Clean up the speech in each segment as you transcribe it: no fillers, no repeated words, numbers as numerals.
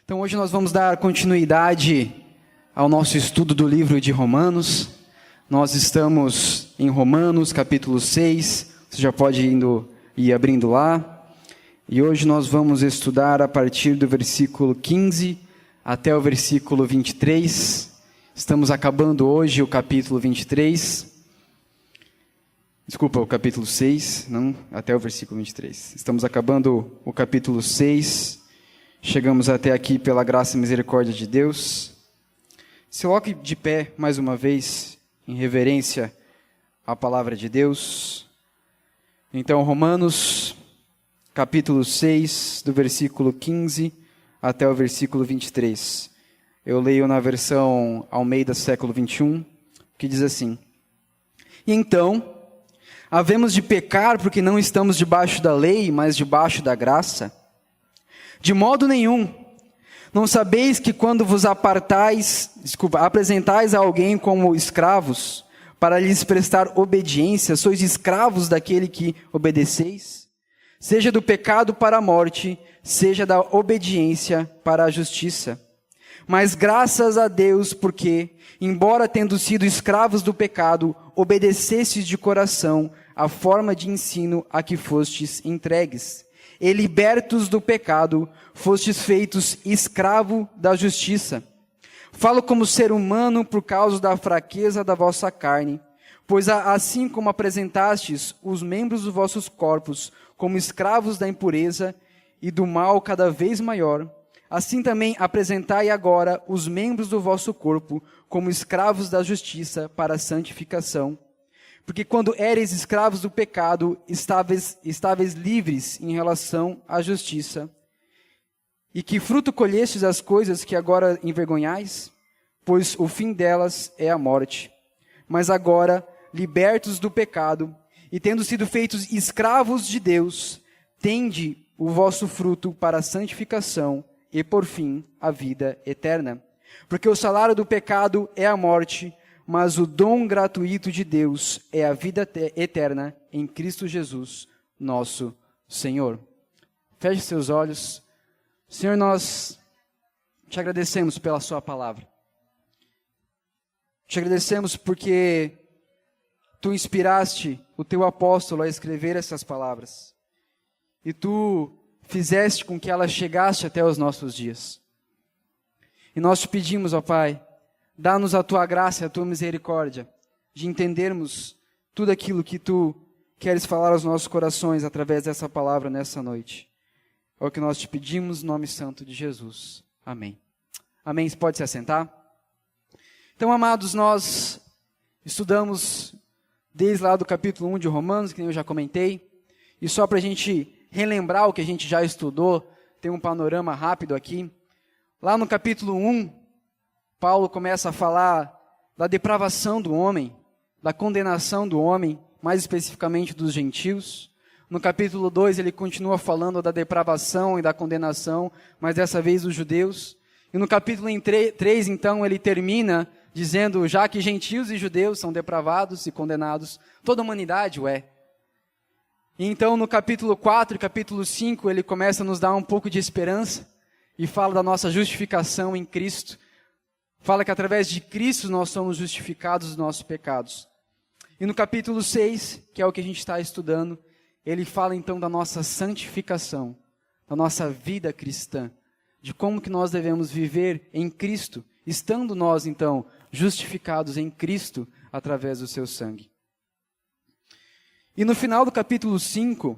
Então hoje nós vamos dar continuidade ao nosso estudo do livro de Romanos. Nós estamos em Romanos, capítulo 6, você já pode ir abrindo lá. E hoje nós vamos estudar a partir do versículo 15 até o versículo 23. Estamos acabando hoje o capítulo 23. Desculpa, o capítulo 6, não, até o versículo 23. Estamos acabando o capítulo 6. Chegamos até aqui pela graça e misericórdia de Deus. Se coloque de pé mais uma vez, em reverência à palavra de Deus. Então, Romanos, capítulo 6, do versículo 15 até o versículo 23. Eu leio na versão Almeida, século 21, que diz assim: E então, havemos de pecar porque não estamos debaixo da lei, mas debaixo da graça? De modo nenhum. Não sabeis que quando vos apresentais a alguém como escravos, para lhes prestar obediência, sois escravos daquele que obedeceis? Seja do pecado para a morte, seja da obediência para a justiça. Mas graças a Deus, porque, embora tendo sido escravos do pecado, obedecestes de coração a forma de ensino a que fostes entregues. E libertos do pecado, fostes feitos escravo da justiça. Falo como ser humano por causa da fraqueza da vossa carne, pois assim como apresentastes os membros dos vossos corpos como escravos da impureza e do mal cada vez maior, assim também apresentai agora os membros do vosso corpo como escravos da justiça para a santificação. Porque quando éreis escravos do pecado, estáveis livres em relação à justiça. E que fruto colhestes as coisas que agora envergonhais? Pois o fim delas é a morte. Mas agora, libertos do pecado, e tendo sido feitos escravos de Deus, tende o vosso fruto para a santificação, e por fim, a vida eterna. Porque o salário do pecado é a morte, mas o dom gratuito de Deus é a vida eterna em Cristo Jesus, nosso Senhor. Feche seus olhos. Senhor, nós te agradecemos pela sua palavra. Te agradecemos porque tu inspiraste o teu apóstolo a escrever essas palavras. E tu fizeste com que elas chegassem até os nossos dias. E nós te pedimos, ó Pai, dá-nos a tua graça e a tua misericórdia de entendermos tudo aquilo que tu queres falar aos nossos corações através dessa palavra nessa noite. É o que nós te pedimos no nome santo de Jesus. Amém. Amém. Você pode se assentar? Então, amados, nós estudamos desde lá do capítulo 1 de Romanos, que eu já comentei, e só para a gente relembrar o que a gente já estudou, tem um panorama rápido aqui. Lá no capítulo 1, Paulo começa a falar da depravação do homem, da condenação do homem, mais especificamente dos gentios. No capítulo 2 ele continua falando da depravação e da condenação, mas dessa vez dos judeus. E no capítulo 3, então, ele termina dizendo, já que gentios e judeus são depravados e condenados, toda a humanidade o é. E então no capítulo 4 e capítulo 5 ele começa a nos dar um pouco de esperança e fala da nossa justificação em Cristo. Fala que através de Cristo nós somos justificados dos nossos pecados. E no capítulo 6, que é o que a gente está estudando, ele fala então da nossa santificação, da nossa vida cristã, de como que nós devemos viver em Cristo, estando nós então justificados em Cristo através do seu sangue. E no final do capítulo 5,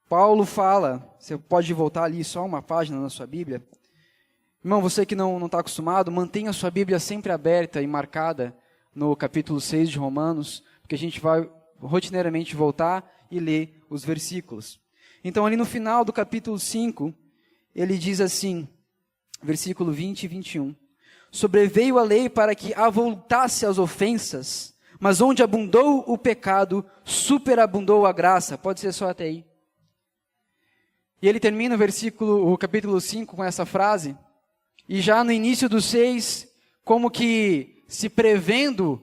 Paulo fala, você pode voltar ali só uma página na sua Bíblia. Irmão, você que não está acostumado, mantenha a sua Bíblia sempre aberta e marcada no capítulo 6 de Romanos, porque a gente vai rotineiramente voltar e ler os versículos. Então, ali no final do capítulo 5, ele diz assim, versículo 20 e 21, Sobreveio a lei para que avultasse as ofensas, mas onde abundou o pecado, superabundou a graça. Pode ser só até aí. E ele termina o capítulo 5 com essa frase, e já no início do 6, como que se prevendo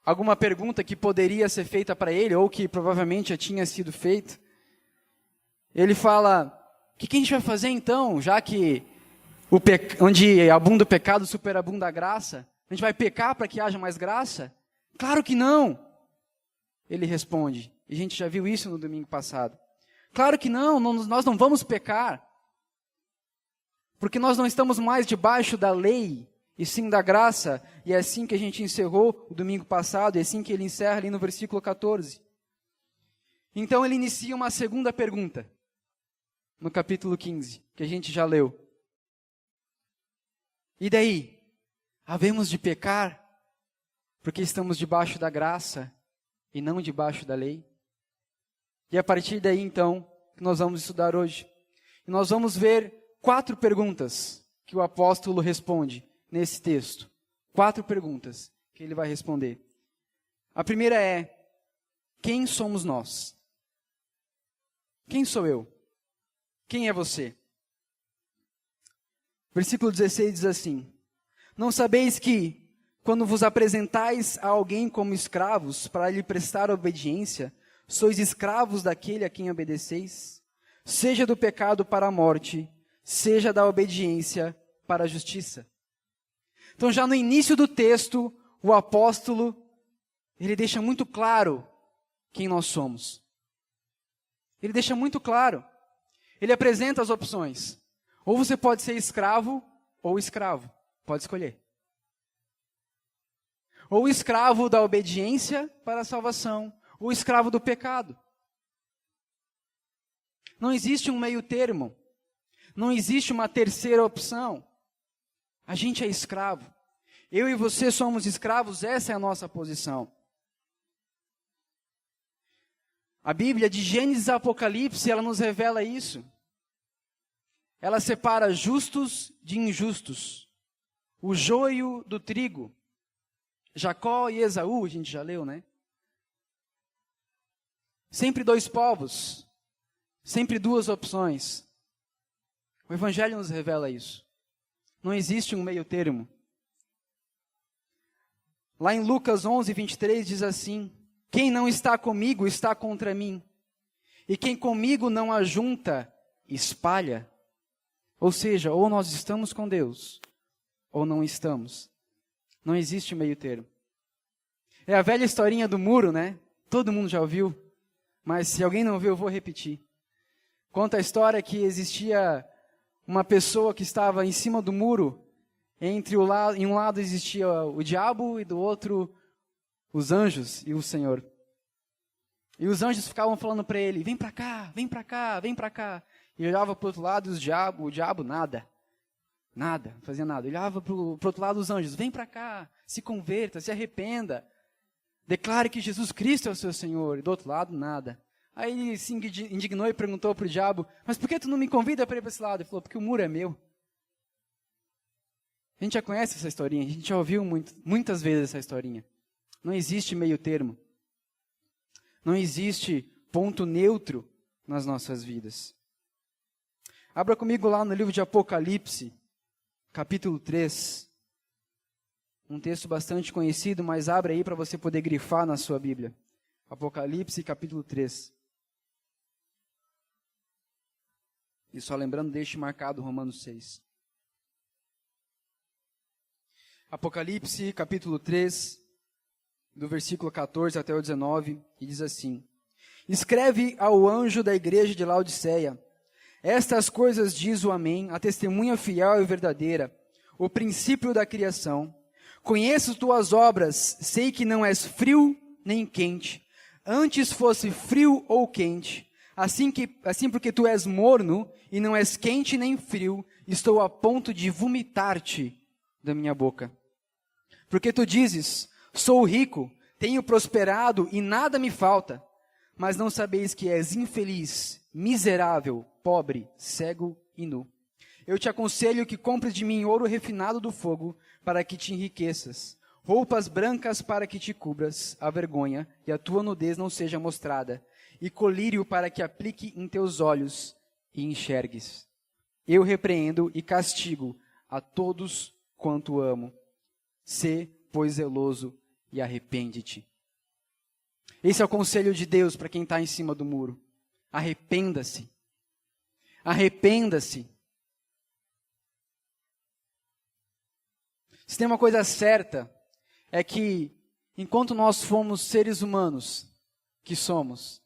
alguma pergunta que poderia ser feita para ele, ou que provavelmente já tinha sido feita, ele fala, o que a gente vai fazer então, já que onde abunda o pecado, superabunda a graça, a gente vai pecar para que haja mais graça? Claro que não. Ele responde, e a gente já viu isso no domingo passado. Claro que não, nós não vamos pecar, porque nós não estamos mais debaixo da lei, e sim da graça, e é assim que a gente encerrou o domingo passado, e é assim que ele encerra ali no versículo 14. Então ele inicia uma segunda pergunta, no capítulo 15, que a gente já leu. E daí? Havemos de pecar, porque estamos debaixo da graça, e não debaixo da lei? E a partir daí, então, que nós vamos estudar hoje. E nós vamos ver 4 perguntas que o apóstolo responde nesse texto. 4 perguntas que ele vai responder. A primeira é, quem somos nós? Quem sou eu? Quem é você? Versículo 16 diz assim, não sabeis que, quando vos apresentais a alguém como escravos, para lhe prestar obediência, sois escravos daquele a quem obedeceis, seja do pecado para a morte, seja da obediência para a justiça. Então, já no início do texto, o apóstolo, ele deixa muito claro quem nós somos. Ele deixa muito claro. Ele apresenta as opções. Ou você pode ser escravo, ou escravo. Pode escolher. Ou escravo da obediência para a salvação, ou escravo do pecado. Não existe um meio termo. Não existe uma terceira opção. A gente é escravo. Eu e você somos escravos, essa é a nossa posição. A Bíblia, de Gênesis a Apocalipse, ela nos revela isso. Ela separa justos de injustos. O joio do trigo. Jacó e Esaú, a gente já leu, né? Sempre 2 povos. Sempre 2 opções. O Evangelho nos revela isso. Não existe um meio termo. Lá em Lucas 11, 23 diz assim, quem não está comigo está contra mim. E quem comigo não ajunta, espalha. Ou seja, ou nós estamos com Deus, ou não estamos. Não existe meio termo. É a velha historinha do muro, né? Todo mundo já ouviu. Mas se alguém não viu, eu vou repetir. Conta a história que existia uma pessoa que estava em cima do muro. Em um lado existia o diabo e do outro os anjos e o Senhor. E os anjos ficavam falando para ele, vem para cá, vem para cá, vem para cá. E olhava para o outro lado o diabo nada. Nada, não fazia nada. Olhava para o outro lado os anjos, vem para cá, se converta, se arrependa. Declare que Jesus Cristo é o seu Senhor. E do outro lado, nada. Aí ele se indignou e perguntou para o diabo, mas por que tu não me convida para ir para esse lado? Ele falou, porque o muro é meu. A gente já conhece essa historinha, a gente já ouviu muitas vezes essa historinha. Não existe meio termo. Não existe ponto neutro nas nossas vidas. Abra comigo lá no livro de Apocalipse, capítulo 3. Um texto bastante conhecido, mas abre aí para você poder grifar na sua Bíblia. Apocalipse, capítulo 3. E só lembrando, deixe marcado Romanos 6. Apocalipse, capítulo 3, do versículo 14 até o 19, e diz assim: escreve ao anjo da igreja de Laodiceia, estas coisas diz o Amém, a testemunha fiel e verdadeira, o princípio da criação. Conheço tuas obras, sei que não és frio nem quente. Antes fosse frio ou quente. Assim porque tu és morno e não és quente nem frio, estou a ponto de vomitar-te da minha boca. Porque tu dizes, sou rico, tenho prosperado e nada me falta. Mas não sabeis que és infeliz, miserável, pobre, cego e nu. Eu te aconselho que compres de mim ouro refinado do fogo, para que te enriqueças, roupas brancas para que te cubras a vergonha e a tua nudez não seja mostrada, e colírio para que aplique em teus olhos e enxergues. Eu repreendo e castigo a todos quanto amo. Sê, pois, zeloso e arrepende-te. Esse é o conselho de Deus para quem está em cima do muro. Arrependa-se. Arrependa-se. Se tem uma coisa certa, é que enquanto nós formos seres humanos que somos,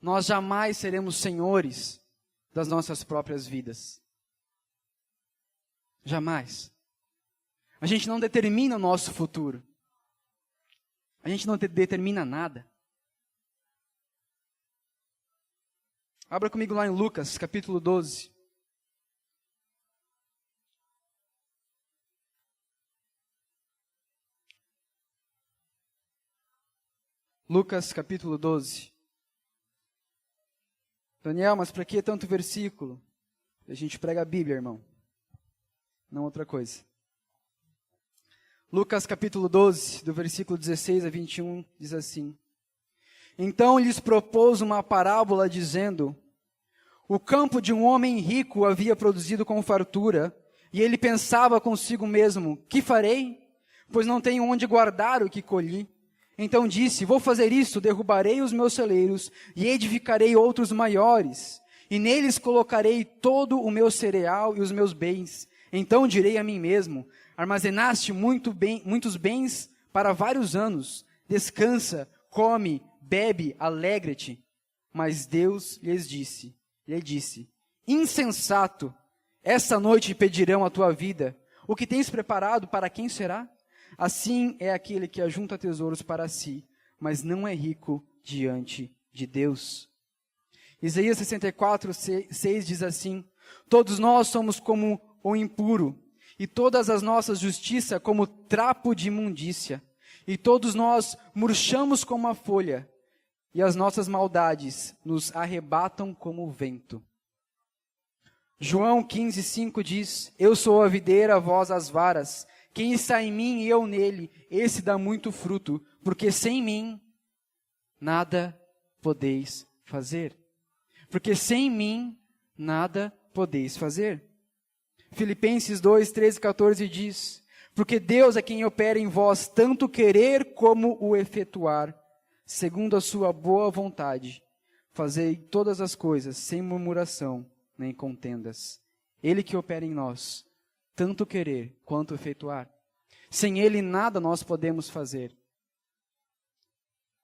nós jamais seremos senhores das nossas próprias vidas. Jamais. A gente não determina o nosso futuro. A gente não determina nada. Abra comigo lá em Lucas, capítulo 12. Lucas, capítulo 12. Daniel, mas para que tanto versículo? A gente prega a Bíblia, irmão. Não outra coisa. Lucas, capítulo 12, do versículo 16 a 21, diz assim: Então lhes propôs uma parábola, dizendo: O campo de um homem rico havia produzido com fartura, e ele pensava consigo mesmo: Que farei? Pois não tenho onde guardar o que colhi. Então disse: Vou fazer isto, derrubarei os meus celeiros, e edificarei outros maiores, e neles colocarei todo o meu cereal e os meus bens. Então direi a mim mesmo: Armazenaste muitos bens para vários anos, descansa, come, bebe, alegra-te. Mas Deus lhe disse: Insensato, esta noite pedirão a tua vida. O que tens preparado, para quem será? Assim é aquele que ajunta tesouros para si, mas não é rico diante de Deus. Isaías 64, 6 diz assim: Todos nós somos como o impuro, e todas as nossas justiças como trapo de imundícia, e todos nós murchamos como a folha, e as nossas maldades nos arrebatam como o vento. João 15:5 diz: Eu sou a videira, vós as varas. Quem está em mim e eu nele, esse dá muito fruto, porque sem mim nada podeis fazer. Porque sem mim nada podeis fazer. Filipenses 2, 13 e 14 diz: Porque Deus é quem opera em vós tanto querer como o efetuar, segundo a sua boa vontade. Fazei todas as coisas sem murmuração nem contendas. Ele que opera em nós, tanto querer quanto efetuar. Sem Ele nada nós podemos fazer.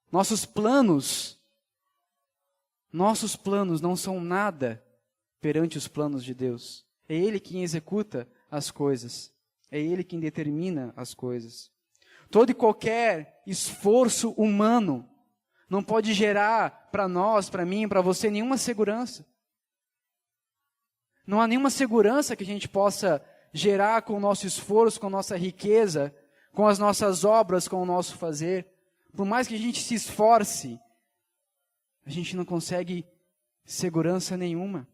Nossos planos não são nada perante os planos de Deus. É Ele quem executa as coisas. É Ele quem determina as coisas. Todo e qualquer esforço humano não pode gerar para nós, para mim, para você, nenhuma segurança. Não há nenhuma segurança que a gente possa gerar com o nosso esforço, com a nossa riqueza, com as nossas obras, com o nosso fazer. Por mais que a gente se esforce, a gente não consegue segurança nenhuma.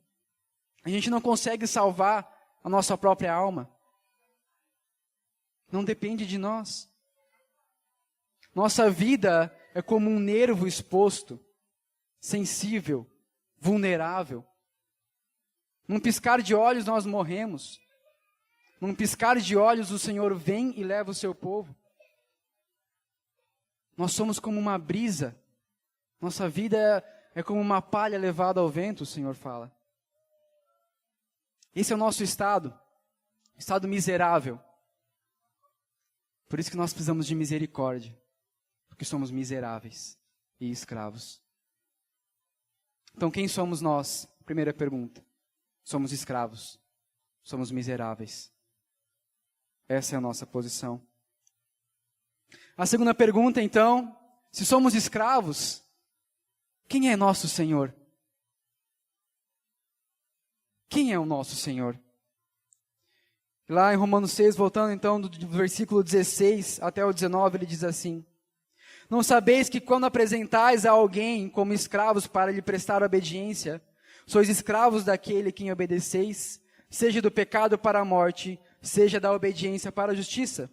A gente não consegue salvar a nossa própria alma. Não depende de nós. Nossa vida é como um nervo exposto, sensível, vulnerável. Num piscar de olhos nós morremos. Num piscar de olhos o Senhor vem e leva o seu povo. Nós somos como uma brisa. Nossa vida é como uma palha levada ao vento, o Senhor fala. Esse é o nosso estado miserável. Por isso que nós precisamos de misericórdia, porque somos miseráveis e escravos. Então quem somos nós? Primeira pergunta. Somos escravos, somos miseráveis. Essa é a nossa posição. A segunda pergunta, então, se somos escravos, quem é nosso Senhor? Quem é o nosso Senhor? Lá em Romanos 6, voltando então do versículo 16 até o 19, ele diz assim: Não sabeis que quando apresentais a alguém como escravos para lhe prestar obediência, sois escravos daquele quem obedeceis, seja do pecado para a morte, seja da obediência para a justiça.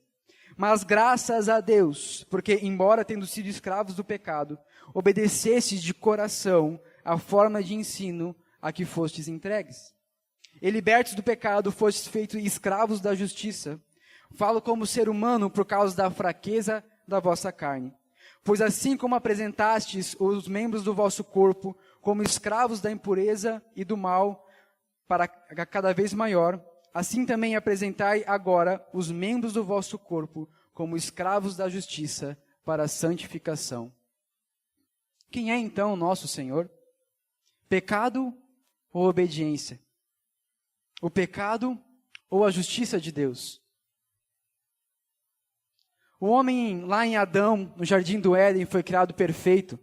Mas graças a Deus, porque embora tendo sido escravos do pecado, obedecestes de coração a forma de ensino a que fostes entregues. E libertos do pecado, fostes feitos escravos da justiça. Falo como ser humano por causa da fraqueza da vossa carne. Pois assim como apresentastes os membros do vosso corpo como escravos da impureza e do mal, para cada vez maior, assim também apresentai agora os membros do vosso corpo como escravos da justiça para a santificação. Quem é então o nosso Senhor? Pecado ou obediência? O pecado ou a justiça de Deus? O homem lá em Adão, no jardim do Éden, foi criado perfeito,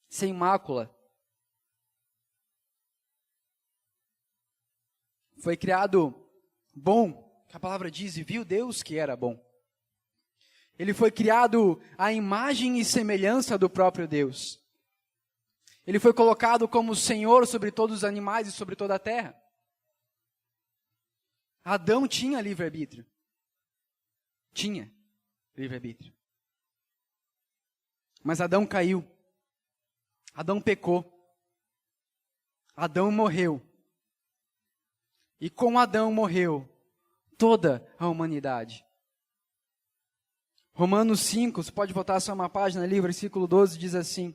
sem mácula. Foi criado bom, que a palavra diz, e viu Deus que era bom. Ele foi criado à imagem e semelhança do próprio Deus. Ele foi colocado como Senhor sobre todos os animais e sobre toda a terra. Adão tinha livre-arbítrio. Tinha livre-arbítrio. Mas Adão caiu. Adão pecou. Adão morreu. E com Adão morreu toda a humanidade. Romanos 5, você pode voltar só uma página ali, versículo 12, diz assim: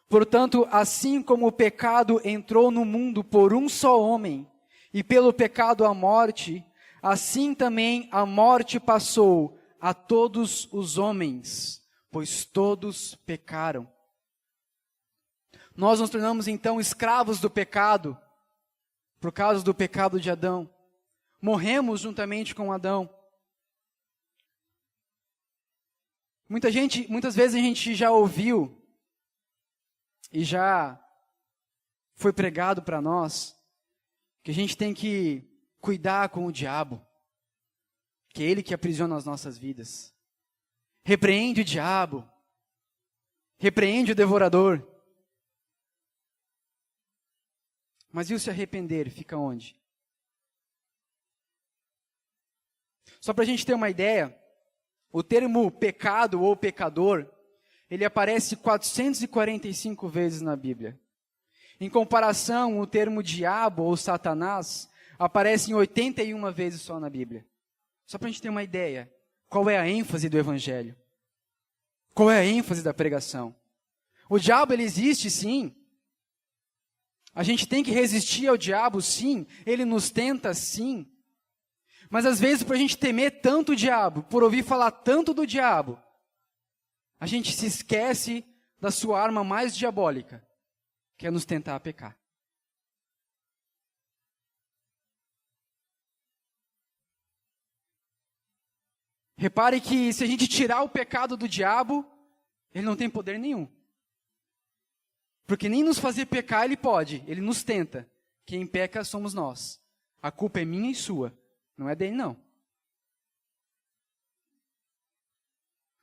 portanto, assim como o pecado entrou no mundo por um só homem, e pelo pecado a morte, assim também a morte passou a todos os homens, pois todos pecaram. Nós nos tornamos então escravos do pecado, por causa do pecado de Adão. Morremos juntamente com Adão. Muitas vezes a gente já ouviu e já foi pregado para nós que a gente tem que cuidar com o diabo, que é ele que aprisiona as nossas vidas. Repreende o diabo, repreende o devorador. Mas e o se arrepender, fica onde? Só para a gente ter uma ideia, o termo pecado ou pecador, ele aparece 445 vezes na Bíblia. Em comparação, o termo diabo ou Satanás aparece em 81 vezes só na Bíblia. Só para a gente ter uma ideia, qual é a ênfase do Evangelho? Qual é a ênfase da pregação? O diabo, ele existe sim. A gente tem que resistir ao diabo, sim. Ele nos tenta, sim. Mas às vezes, por a gente temer tanto o diabo, por ouvir falar tanto do diabo, a gente se esquece da sua arma mais diabólica, que é nos tentar a pecar. Repare que se a gente tirar o pecado do diabo, ele não tem poder nenhum. Porque nem nos fazer pecar ele pode, ele nos tenta. Quem peca somos nós. A culpa é minha e sua, não é dele não.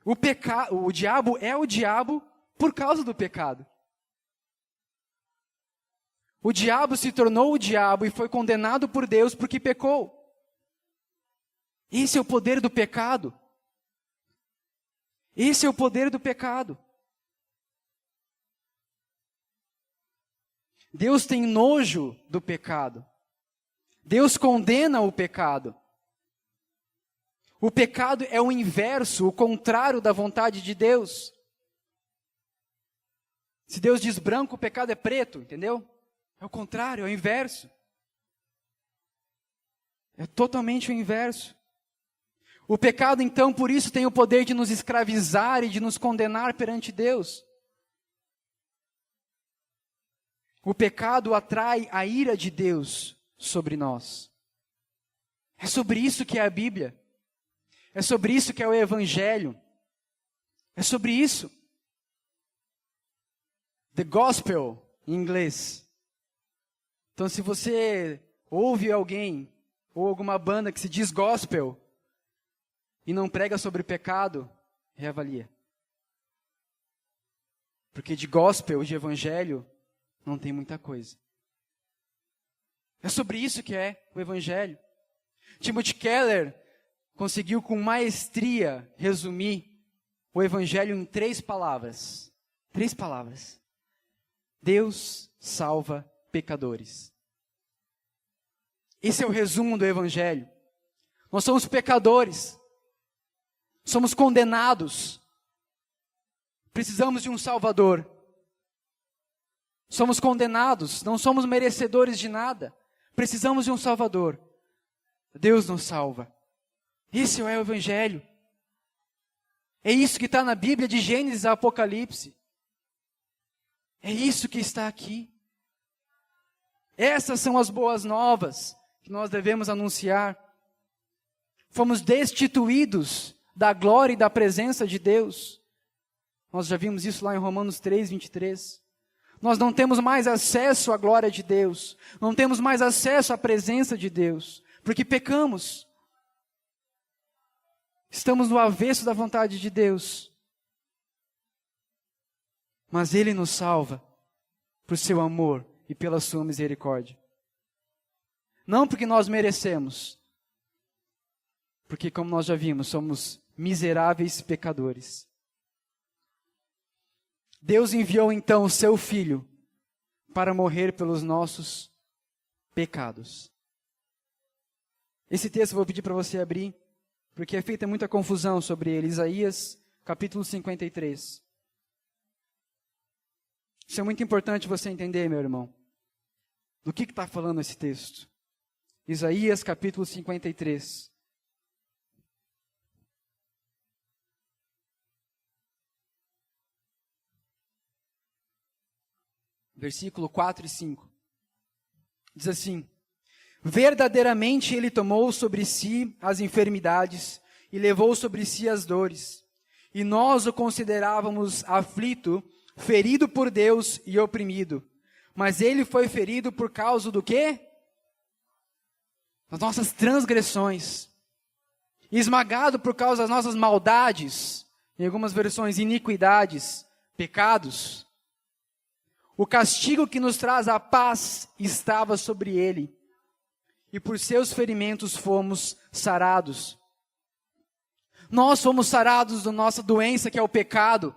O diabo é o diabo por causa do pecado. O diabo se tornou o diabo e foi condenado por Deus porque pecou. Esse é o poder do pecado. Esse é o poder do pecado. Deus tem nojo do pecado. Deus condena o pecado. O pecado é o inverso, o contrário da vontade de Deus. Se Deus diz branco, o pecado é preto, entendeu? É o contrário, é o inverso. É totalmente o inverso. O pecado, então, por isso tem o poder de nos escravizar e de nos condenar perante Deus. O pecado atrai a ira de Deus sobre nós. É sobre isso que é a Bíblia. É sobre isso que é o Evangelho. É sobre isso. The Gospel, em inglês. Então, se você ouve alguém, ou alguma banda que se diz gospel, e não prega sobre pecado, reavalia. Porque de gospel, de evangelho, não tem muita coisa. É sobre isso que é o Evangelho. Timothy Keller conseguiu com maestria resumir o Evangelho em 3 palavras. 3 palavras. Deus salva pecadores. Esse é o resumo do Evangelho. Nós somos pecadores. Somos condenados. Precisamos de um Salvador. Somos condenados, não somos merecedores de nada. Precisamos de um Salvador. Deus nos salva. Esse é o Evangelho. É isso que está na Bíblia, de Gênesis a Apocalipse. É isso que está aqui. Essas são as boas novas que nós devemos anunciar. Fomos destituídos da glória e da presença de Deus. Nós já vimos isso lá em Romanos 3, 23. Nós não temos mais acesso à glória de Deus. Não temos mais acesso à presença de Deus. Porque pecamos. Estamos no avesso da vontade de Deus. Mas Ele nos salva por seu amor e pela sua misericórdia. Não porque nós merecemos. Porque, como nós já vimos, somos miseráveis pecadores. Deus enviou então o seu Filho para morrer pelos nossos pecados. Esse texto eu vou pedir para você abrir, porque é feita muita confusão sobre ele. Isaías, capítulo 53. Isso é muito importante você entender, meu irmão. Do que está falando esse texto? Isaías, capítulo 53. Versículo 4 e 5. Diz assim: verdadeiramente Ele tomou sobre si as enfermidades e levou sobre si as dores. E nós o considerávamos aflito, ferido por Deus e oprimido. Mas Ele foi ferido por causa do quê? Das nossas transgressões. Esmagado por causa das nossas maldades. Em algumas versões, iniquidades, pecados. O castigo que nos traz a paz estava sobre Ele. E por seus ferimentos fomos sarados. Nós fomos sarados da nossa doença, que é o pecado.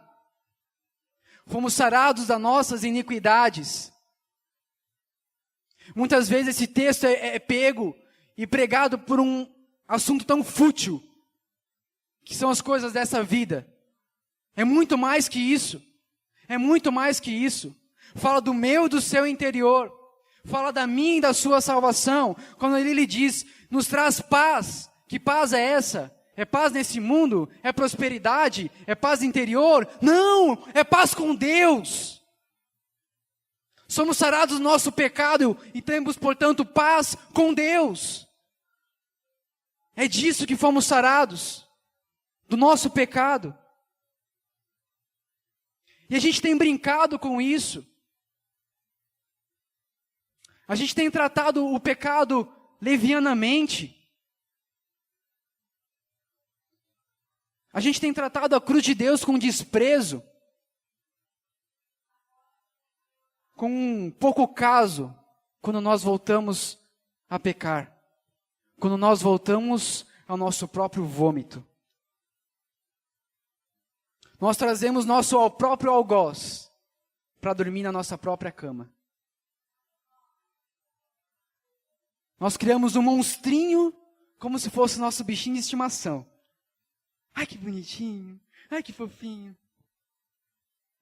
Fomos sarados das nossas iniquidades. Muitas vezes esse texto é pego e pregado por um assunto tão fútil, que são as coisas dessa vida. É muito mais que isso. É muito mais que isso. Fala do meu e do seu interior. Fala da minha e da sua salvação. Quando ele lhe diz, nos traz paz. Que paz é essa? É paz nesse mundo? É prosperidade? É paz interior? Não! É paz com Deus. Somos sarados do nosso pecado e temos, portanto, paz com Deus. É disso que fomos sarados. Do nosso pecado. E a gente tem brincado com isso. A gente tem tratado o pecado levianamente. A gente tem tratado a cruz de Deus com desprezo. Com pouco caso, quando nós voltamos a pecar. Quando nós voltamos ao nosso próprio vômito. Nós trazemos nosso próprio algoz para dormir na nossa própria cama. Nós criamos um monstrinho como se fosse nosso bichinho de estimação. Ai, que bonitinho. Ai, que fofinho.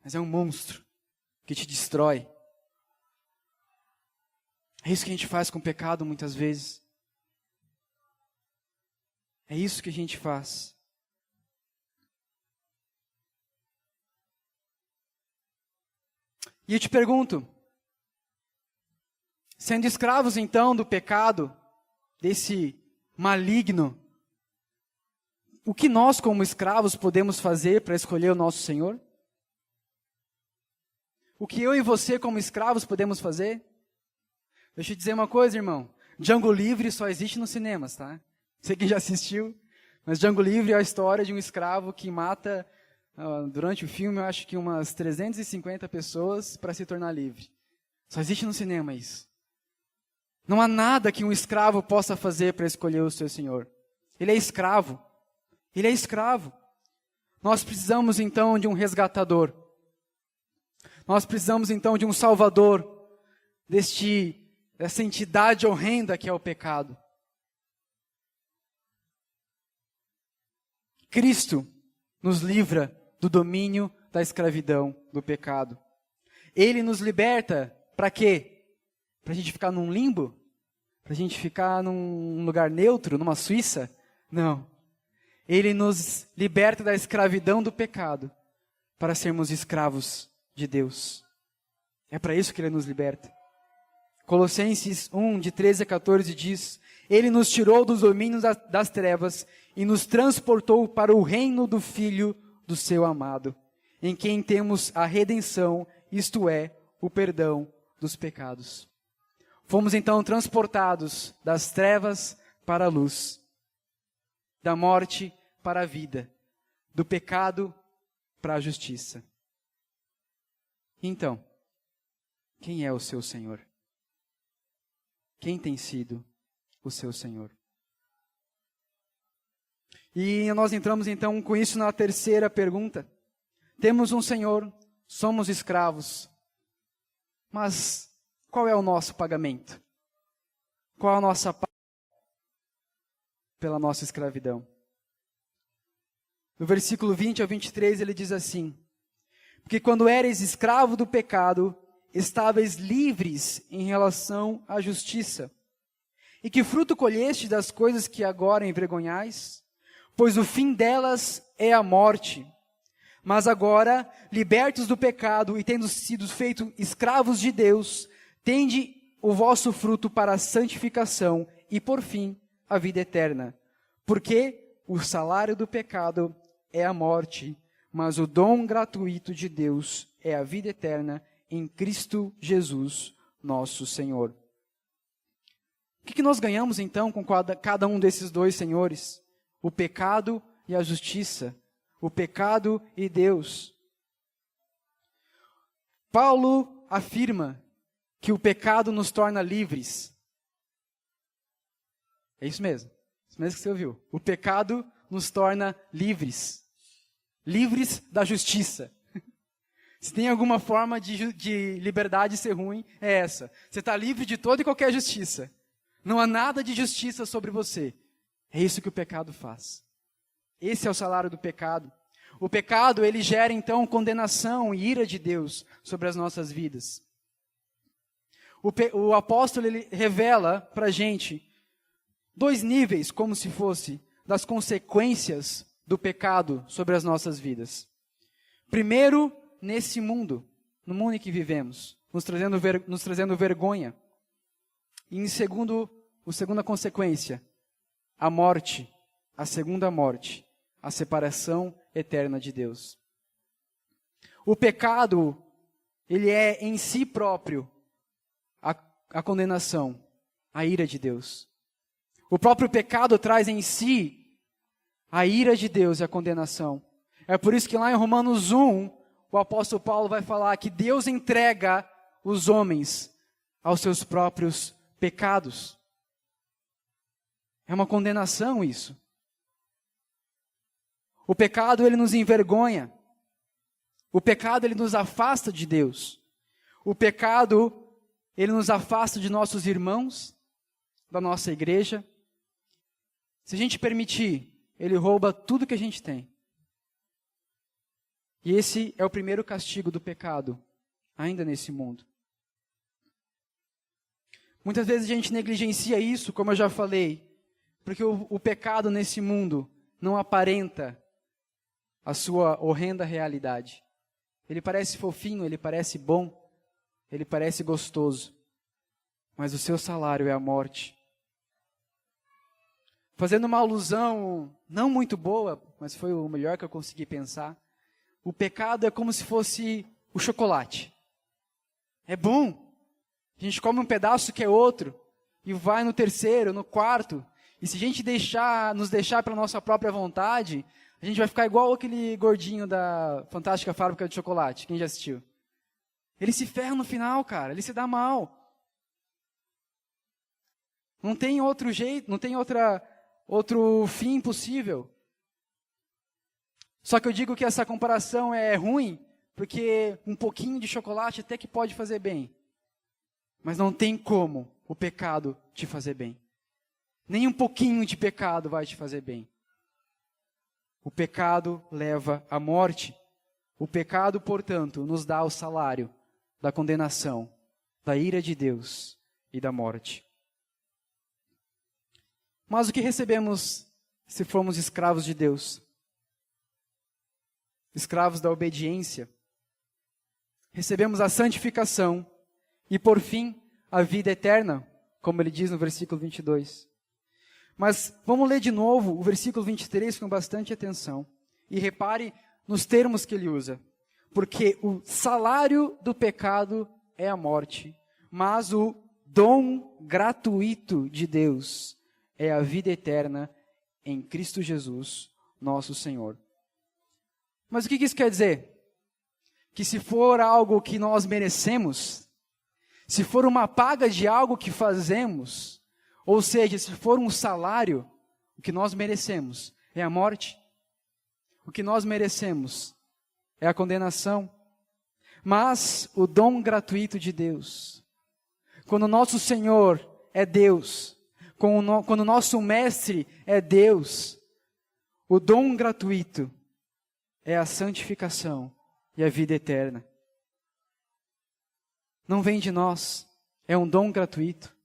Mas é um monstro que te destrói. É isso que a gente faz com o pecado muitas vezes. É isso que a gente faz. E eu te pergunto, sendo escravos então do pecado, desse maligno, o que nós como escravos podemos fazer para escolher o nosso Senhor? O que eu e você como escravos podemos fazer? Deixa eu te dizer uma coisa, irmão. Django Livre só existe nos cinemas, tá? Sei que já assistiu, mas Django Livre é a história de um escravo que mata, durante o filme, eu acho que umas 350 pessoas para se tornar livre. Só existe no cinema isso. Não há nada que um escravo possa fazer para escolher o seu Senhor. Ele é escravo. Ele é escravo. Nós precisamos então de um resgatador. Nós precisamos então de um salvador dessa entidade horrenda que é o pecado. Cristo nos livra do domínio da escravidão, do pecado. Ele nos liberta para quê? Para a gente ficar num limbo? para a gente ficar num lugar neutro, numa Suíça. Não. Ele nos liberta da escravidão do pecado para sermos escravos de Deus. É para isso que Ele nos liberta. Colossenses 1, de 13 a 14 diz: Ele nos tirou dos domínios das trevas e nos transportou para o reino do Filho do seu amado, em quem temos a redenção, isto é, o perdão dos pecados. Fomos então transportados das trevas para a luz, da morte para a vida, do pecado para a justiça. Então, quem é o seu Senhor? Quem tem sido o seu Senhor? E nós entramos então com isso na terceira pergunta. Temos um Senhor, somos escravos, mas qual é o nosso pagamento? Qual a nossa paga pela nossa escravidão? No versículo 20 ao 23 ele diz assim: Porque quando eres escravo do pecado, estáveis livres em relação à justiça. E que fruto colheste das coisas que agora envergonhais? Pois o fim delas é a morte. Mas agora, libertos do pecado e tendo sido feitos escravos de Deus, tende o vosso fruto para a santificação e, por fim, a vida eterna. Porque o salário do pecado é a morte, mas o dom gratuito de Deus é a vida eterna em Cristo Jesus, nosso Senhor. O que nós ganhamos então com cada um desses dois senhores? O pecado e a justiça. O pecado e Deus. Paulo afirma que o pecado nos torna livres. É isso mesmo. Isso mesmo que você ouviu. O pecado nos torna livres. Livres da justiça. Se tem alguma forma de liberdade ser ruim, é essa. Você está livre de toda e qualquer justiça. Não há nada de justiça sobre você. É isso que o pecado faz. Esse é o salário do pecado. O pecado, ele gera então condenação e ira de Deus sobre as nossas vidas. O apóstolo, ele revela para a gente dois níveis, como se fosse, das consequências do pecado sobre as nossas vidas. Primeiro, nesse mundo, no mundo em que vivemos, nos trazendo vergonha. E a segunda consequência, a morte, a segunda morte, a separação eterna de Deus. O pecado, ele é em si próprio a condenação, a ira de Deus. O próprio pecado traz em si a ira de Deus e a condenação. É por isso que lá em Romanos 1, o apóstolo Paulo vai falar que Deus entrega os homens aos seus próprios pecados. É uma condenação isso. O pecado, ele nos envergonha. O pecado, ele nos afasta de Deus. O pecado, ele nos afasta de nossos irmãos, da nossa igreja. Se a gente permitir, ele rouba tudo que a gente tem. E esse é o primeiro castigo do pecado, ainda nesse mundo. Muitas vezes a gente negligencia isso, como eu já falei, porque o pecado nesse mundo não aparenta a sua horrenda realidade. Ele parece fofinho, ele parece bom, ele parece gostoso, mas o seu salário é a morte. Fazendo uma alusão não muito boa, mas foi o melhor que eu consegui pensar, o pecado é como se fosse o chocolate. É bom. A gente come um pedaço que é outro, e vai no terceiro, no quarto, e se a gente nos deixar pela nossa própria vontade, a gente vai ficar igual aquele gordinho da Fantástica Fábrica de Chocolate, quem já assistiu. Ele se ferra no final, cara, ele se dá mal. Não tem outro jeito, não tem outro fim possível. Só que eu digo que essa comparação é ruim, porque um pouquinho de chocolate até que pode fazer bem. Mas não tem como o pecado te fazer bem. Nem um pouquinho de pecado vai te fazer bem. O pecado leva à morte. O pecado, portanto, nos dá o salário da condenação, da ira de Deus e da morte. Mas o que recebemos se formos escravos de Deus? Escravos da obediência. Recebemos a santificação e, por fim, a vida eterna, como ele diz no versículo 22. Mas vamos ler de novo o versículo 23 com bastante atenção. E repare nos termos que ele usa. Porque o salário do pecado é a morte, mas o dom gratuito de Deus é a vida eterna em Cristo Jesus, nosso Senhor. Mas o que isso quer dizer? Que se for algo que nós merecemos, se for uma paga de algo que fazemos, ou seja, se for um salário, o que nós merecemos é a morte. O que nós merecemos é a condenação. Mas o dom gratuito de Deus, quando o nosso Senhor é Deus, quando o nosso Mestre é Deus, o dom gratuito é a santificação e a vida eterna. Não vem de nós, é um dom gratuito.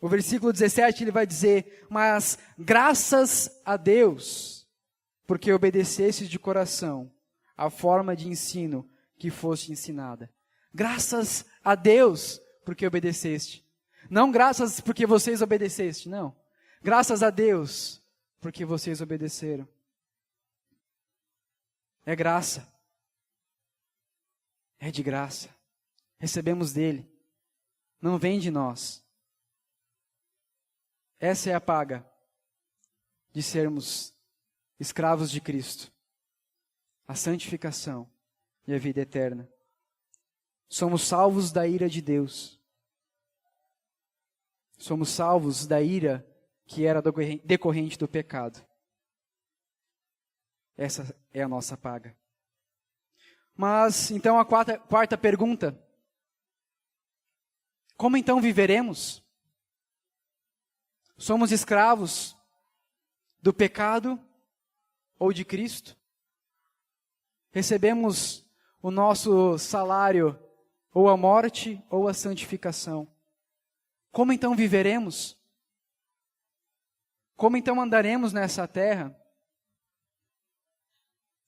O versículo 17 ele vai dizer: mas graças a Deus, porque obedecestes de coração a forma de ensino que foste ensinada. Graças a Deus, porque obedeceste. Não graças porque vocês obedeceste, não. Graças a Deus, porque vocês obedeceram. É graça. É de graça. Recebemos dele. Não vem de nós. Essa é a paga de sermos escravos de Cristo. A santificação e a vida eterna. Somos salvos da ira de Deus. Somos salvos da ira que era decorrente do pecado. Essa é a nossa paga. Mas, então, a quarta pergunta. Como então viveremos? Somos escravos do pecado ou de Cristo? Recebemos o nosso salário ou a morte ou a santificação. Como então viveremos? Como então andaremos nessa terra?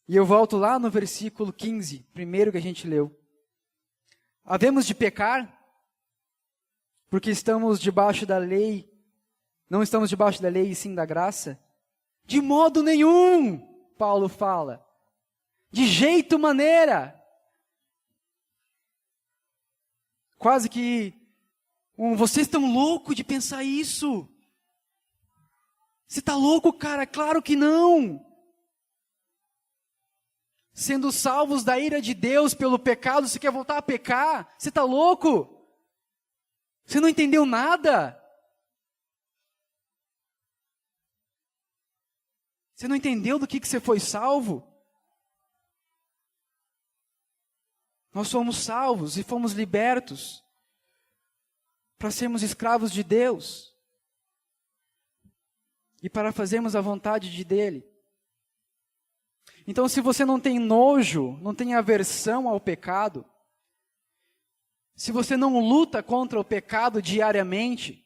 E eu volto lá no versículo 15, primeiro que a gente leu. Havemos de pecar? Porque estamos debaixo da lei, não estamos debaixo da lei e sim da graça? De modo nenhum, Paulo fala. De jeito maneira. Quase que, vocês estão loucos de pensar isso. Você está louco, cara? Claro que não. Sendo salvos da ira de Deus pelo pecado, você quer voltar a pecar? Você está louco? Você não entendeu nada? Você não entendeu do que você foi salvo? Nós somos salvos e fomos libertos para sermos escravos de Deus e para fazermos a vontade dele. Então, se você não tem nojo, não tem aversão ao pecado, se você não luta contra o pecado diariamente,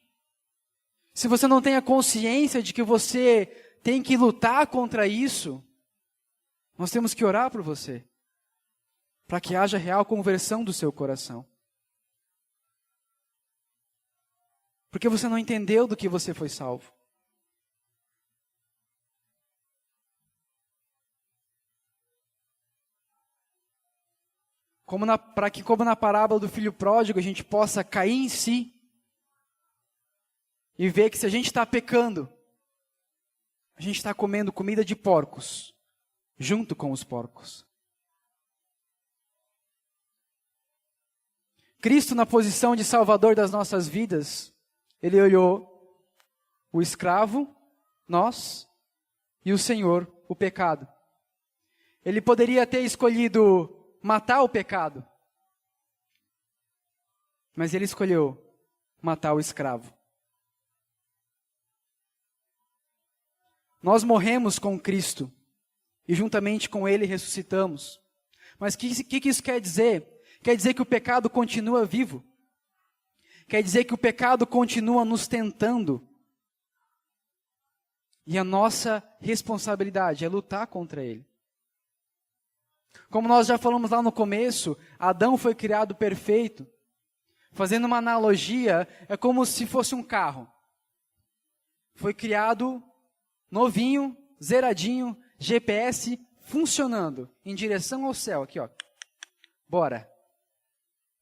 se você não tem a consciência de que você tem que lutar contra isso, nós temos que orar por você, para que haja real conversão do seu coração. Porque você não entendeu do que você foi salvo. Para que, como na parábola do filho pródigo, a gente possa cair em si e ver que se a gente está pecando, a gente está comendo comida de porcos, junto com os porcos. Cristo, na posição de Salvador das nossas vidas, ele olhou o escravo, nós, e o Senhor, o pecado. Ele poderia ter escolhido matar o pecado, mas ele escolheu matar o escravo. Nós morremos com Cristo e juntamente com ele ressuscitamos. Mas o que isso quer dizer? Quer dizer que o pecado continua vivo. Quer dizer que o pecado continua nos tentando. E a nossa responsabilidade é lutar contra ele. Como nós já falamos lá no começo, Adão foi criado perfeito. Fazendo uma analogia, é como se fosse um carro. Foi criado novinho, zeradinho, GPS funcionando, em direção ao céu, aqui ó. Bora.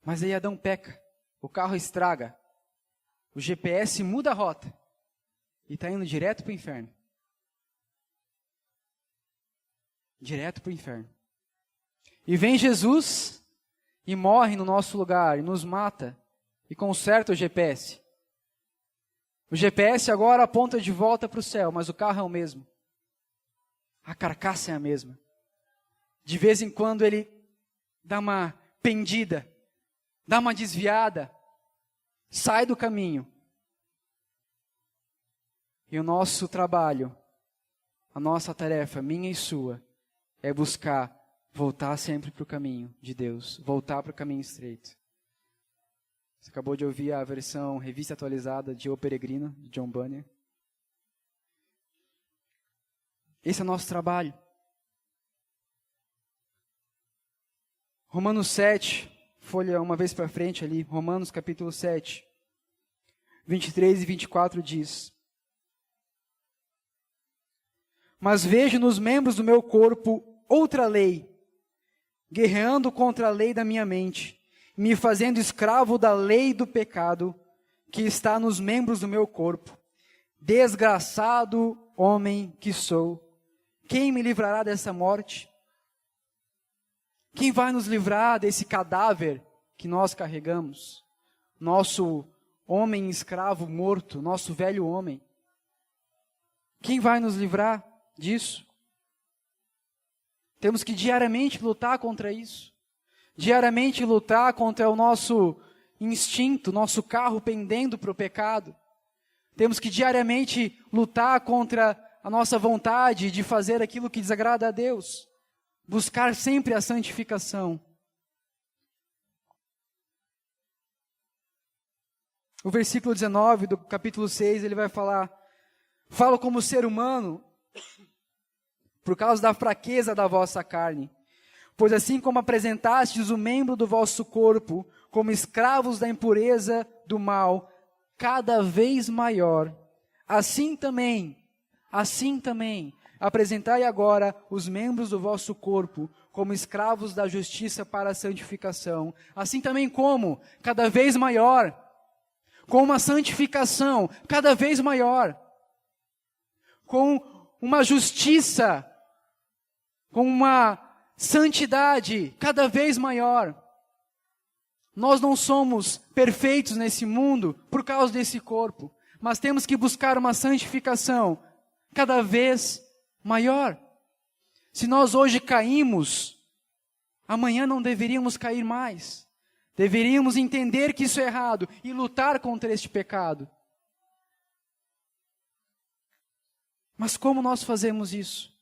Mas aí Adão peca, o carro estraga, o GPS muda a rota e está indo direto para o inferno. Direto para o inferno. E vem Jesus e morre no nosso lugar e nos mata e conserta o GPS. O GPS agora aponta de volta para o céu, mas o carro é o mesmo. A carcaça é a mesma. De vez em quando ele dá uma pendida, dá uma desviada, sai do caminho. E o nosso trabalho, a nossa tarefa, minha e sua, é buscar voltar sempre para o caminho de Deus, voltar para o caminho estreito. Você acabou de ouvir a versão revista atualizada de O Peregrino, de John Bunyan. Esse é o nosso trabalho. Romanos 7, folha uma vez para frente ali, Romanos capítulo 7, 23 e 24 diz: Mas vejo nos membros do meu corpo outra lei, guerreando contra a lei da minha mente, me fazendo escravo da lei do pecado que está nos membros do meu corpo. Desgraçado homem que sou, quem me livrará dessa morte? Quem vai nos livrar desse cadáver que nós carregamos? Nosso homem escravo morto, nosso velho homem. Quem vai nos livrar disso? Temos que diariamente lutar contra isso. Diariamente lutar contra o nosso instinto, nosso carro pendendo para o pecado. Temos que diariamente lutar contra a nossa vontade de fazer aquilo que desagrada a Deus. Buscar sempre a santificação. O versículo 19 do capítulo 6, ele vai falar: falo como ser humano, por causa da fraqueza da vossa carne. Pois assim como apresentastes o membro do vosso corpo como escravos da impureza do mal, cada vez maior, assim também, apresentai agora os membros do vosso corpo como escravos da justiça para a santificação. Assim também como, cada vez maior, com uma santificação cada vez maior, com uma justiça, com uma santidade cada vez maior. Nós não somos perfeitos nesse mundo por causa desse corpo, mas temos que buscar uma santificação cada vez maior. Se nós hoje caímos, amanhã não deveríamos cair mais. Deveríamos entender que isso é errado e lutar contra este pecado. Mas como nós fazemos isso?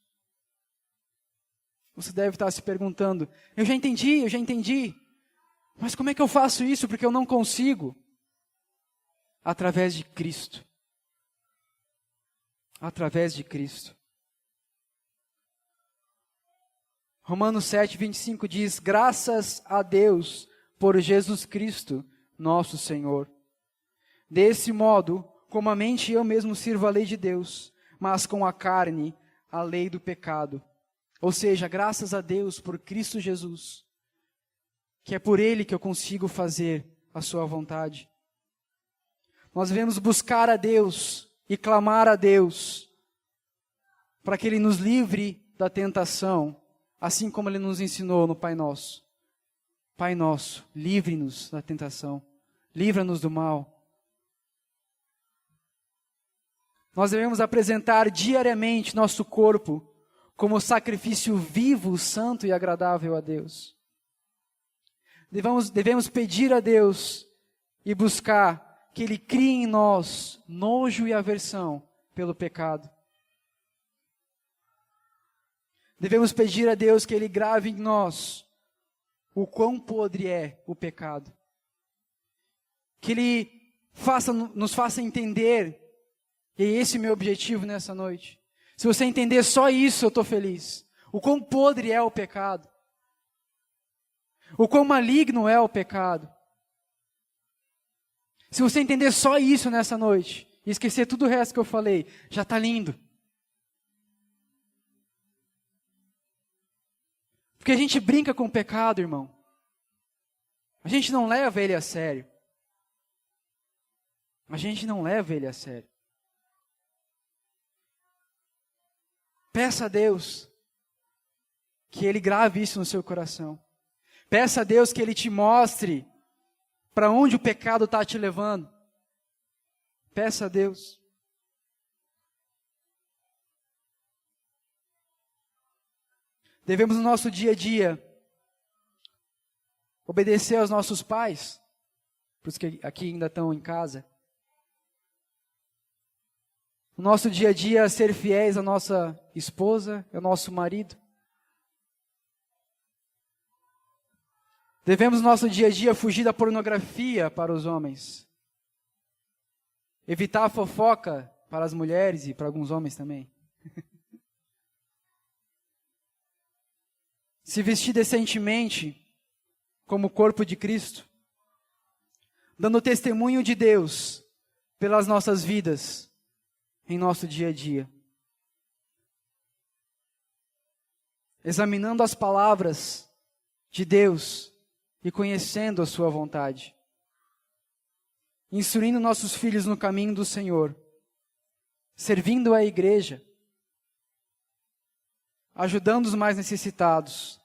Você deve estar se perguntando: eu já entendi. Mas como é que eu faço isso? Porque eu não consigo. Através de Cristo. Através de Cristo. Romanos 7, 25 diz: graças a Deus por Jesus Cristo, nosso Senhor. Desse modo, como a mente eu mesmo sirvo a lei de Deus, mas com a carne, a lei do pecado. Ou seja, graças a Deus por Cristo Jesus, que é por Ele que eu consigo fazer a sua vontade. Nós devemos buscar a Deus e clamar a Deus para que Ele nos livre da tentação, assim como Ele nos ensinou no Pai Nosso. Pai Nosso, livre-nos da tentação, livra-nos do mal. Nós devemos apresentar diariamente nosso corpo como sacrifício vivo, santo e agradável a Deus. Devemos pedir a Deus e buscar que Ele crie em nós nojo e aversão pelo pecado. Devemos pedir a Deus que Ele grave em nós o quão podre é o pecado. Que Ele nos faça entender E é esse o meu objetivo nessa noite. Se você entender só isso, eu estou feliz. O quão podre é o pecado. O quão maligno é o pecado. Se você entender só isso nessa noite, e esquecer tudo o resto que eu falei, já está lindo. Porque a gente brinca com o pecado, irmão. A gente não leva ele a sério. A gente não leva ele a sério. Peça a Deus que Ele grave isso no seu coração. Peça a Deus que Ele te mostre para onde o pecado está te levando. Peça a Deus. Devemos no nosso dia a dia obedecer aos nossos pais, para os que aqui ainda estão em casa. No nosso dia a dia ser fiéis à nossa esposa, ao nosso marido. Devemos no nosso dia a dia fugir da pornografia para os homens. Evitar a fofoca para as mulheres e para alguns homens também. Se vestir decentemente como o corpo de Cristo, dando testemunho de Deus pelas nossas vidas em nosso dia a dia. Examinando as palavras de Deus e conhecendo a sua vontade. Instruindo nossos filhos no caminho do Senhor. Servindo a igreja. Ajudando os mais necessitados.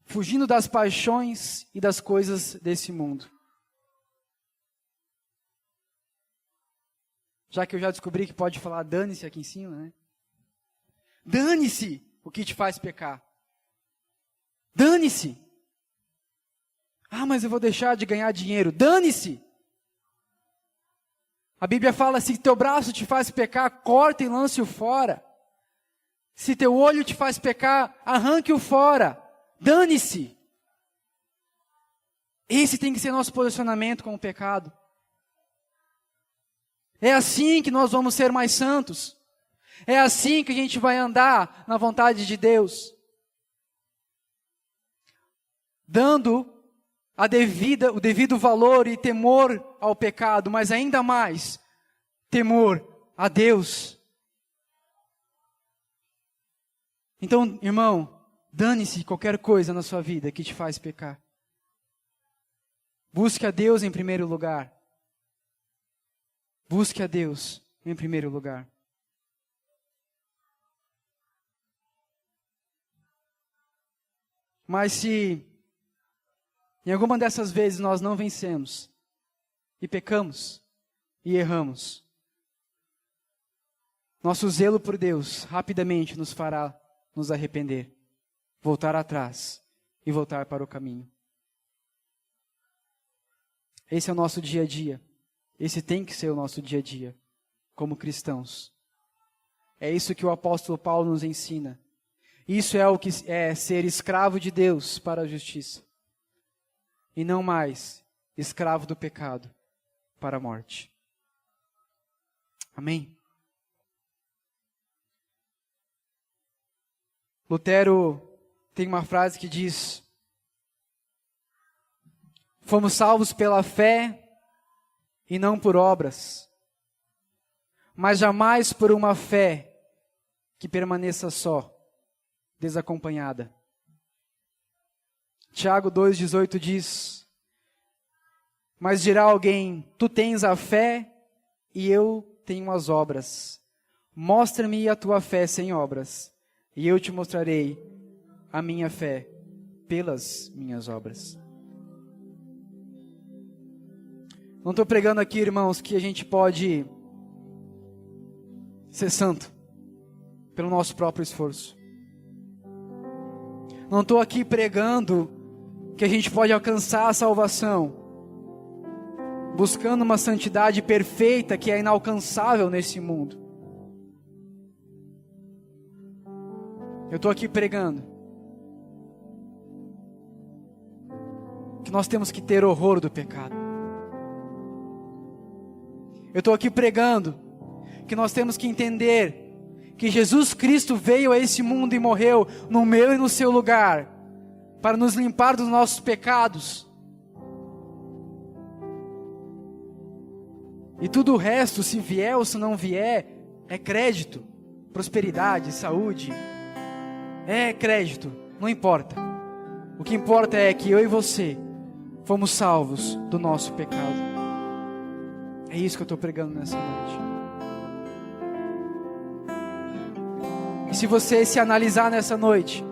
Fugindo das paixões e das coisas desse mundo. Já que eu já descobri que pode falar dane-se aqui em cima, né? Dane-se o que te faz pecar. Dane-se. Ah, mas eu vou deixar de ganhar dinheiro. Dane-se. A Bíblia fala, se teu braço te faz pecar, corta e lance-o fora. Se teu olho te faz pecar, arranque-o fora. Dane-se. Esse tem que ser nosso posicionamento com o pecado. É assim que nós vamos ser mais santos. É assim que a gente vai andar na vontade de Deus. Dando o devido valor e temor ao pecado, mas ainda mais, temor a Deus. Então, irmão, dane-se qualquer coisa na sua vida que te faz pecar. Busque a Deus em primeiro lugar. Busque a Deus em primeiro lugar. Mas se em alguma dessas vezes nós não vencemos, e pecamos, e erramos, nosso zelo por Deus rapidamente nos fará nos arrepender, voltar atrás e voltar para o caminho. Esse é o nosso dia a dia. Esse tem que ser o nosso dia a dia, como cristãos. É isso que o apóstolo Paulo nos ensina. Isso é o que é ser escravo de Deus para a justiça. E não mais escravo do pecado para a morte. Amém? Lutero tem uma frase que diz: fomos salvos pela fé e não por obras, mas jamais por uma fé que permaneça só, desacompanhada. Tiago 2,18 diz: mas dirá alguém, tu tens a fé e eu tenho as obras. Mostra-me a tua fé sem obras, e eu te mostrarei a minha fé pelas minhas obras. Não estou pregando aqui, irmãos, que a gente pode ser santo pelo nosso próprio esforço. Não estou aqui pregando que a gente pode alcançar a salvação buscando uma santidade perfeita que é inalcançável nesse mundo. Eu estou aqui pregando que nós temos que ter horror do pecado. Eu estou aqui pregando que nós temos que entender que Jesus Cristo veio a esse mundo e morreu no meu e no seu lugar, para nos limpar dos nossos pecados. E tudo o resto, se vier ou se não vier, é crédito, prosperidade, saúde, é crédito, não importa. O que importa é que eu e você fomos salvos do nosso pecado. É isso que eu estou pregando nessa noite. E se você se analisar nessa noite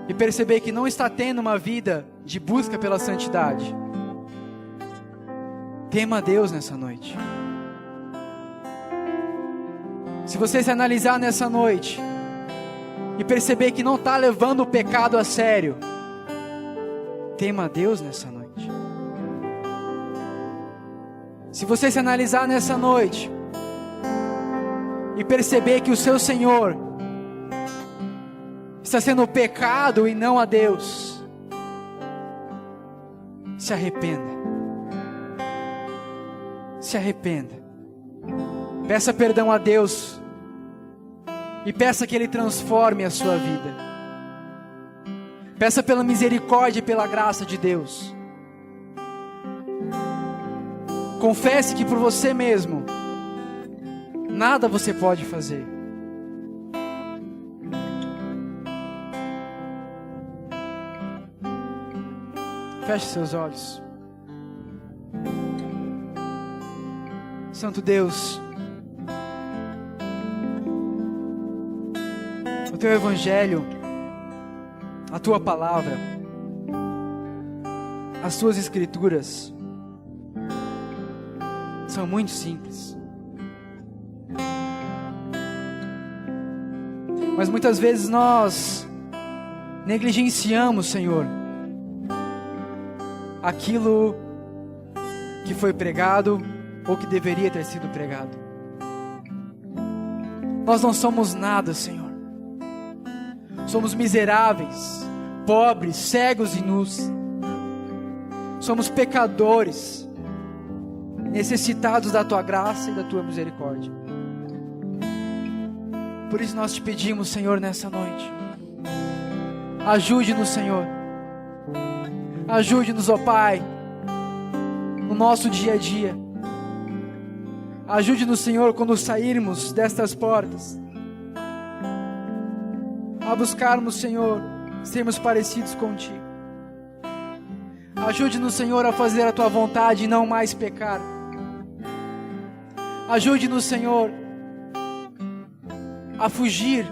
e perceber que não está tendo uma vida de busca pela santidade, tema a Deus nessa noite. Se você se analisar nessa noite e perceber que não está levando o pecado a sério, tema a Deus nessa noite. Se você se analisar nessa noite e perceber que o seu Senhor está sendo o pecado e não a Deus, se arrependa. Se arrependa. Peça perdão a Deus e peça que Ele transforme a sua vida. Peça pela misericórdia e pela graça de Deus. Confesse que por você mesmo nada você pode fazer. Feche seus olhos. Santo Deus, o Teu Evangelho, a Tua Palavra, as Tuas Escrituras são muito simples. Mas muitas vezes nós negligenciamos, Senhor, aquilo que foi pregado ou que deveria ter sido pregado. Nós não somos nada, Senhor. Somos miseráveis, pobres, cegos e nus. Somos pecadores, necessitados da Tua graça e da Tua misericórdia. Por isso nós te pedimos, Senhor, nessa noite, ajude-nos, Senhor. Ajude-nos, ó Pai, no nosso dia a dia. Ajude-nos, Senhor, quando sairmos destas portas, a buscarmos, Senhor, sermos parecidos contigo. Ajude-nos, Senhor, a fazer a Tua vontade e não mais pecar. Ajude-nos, Senhor, a fugir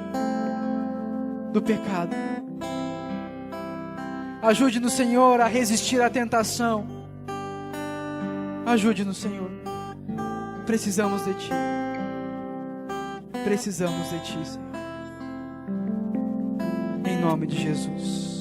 do pecado. Ajude-nos, Senhor, a resistir à tentação. Ajude-nos, Senhor. Precisamos de Ti. Precisamos de Ti, Senhor. Em nome de Jesus.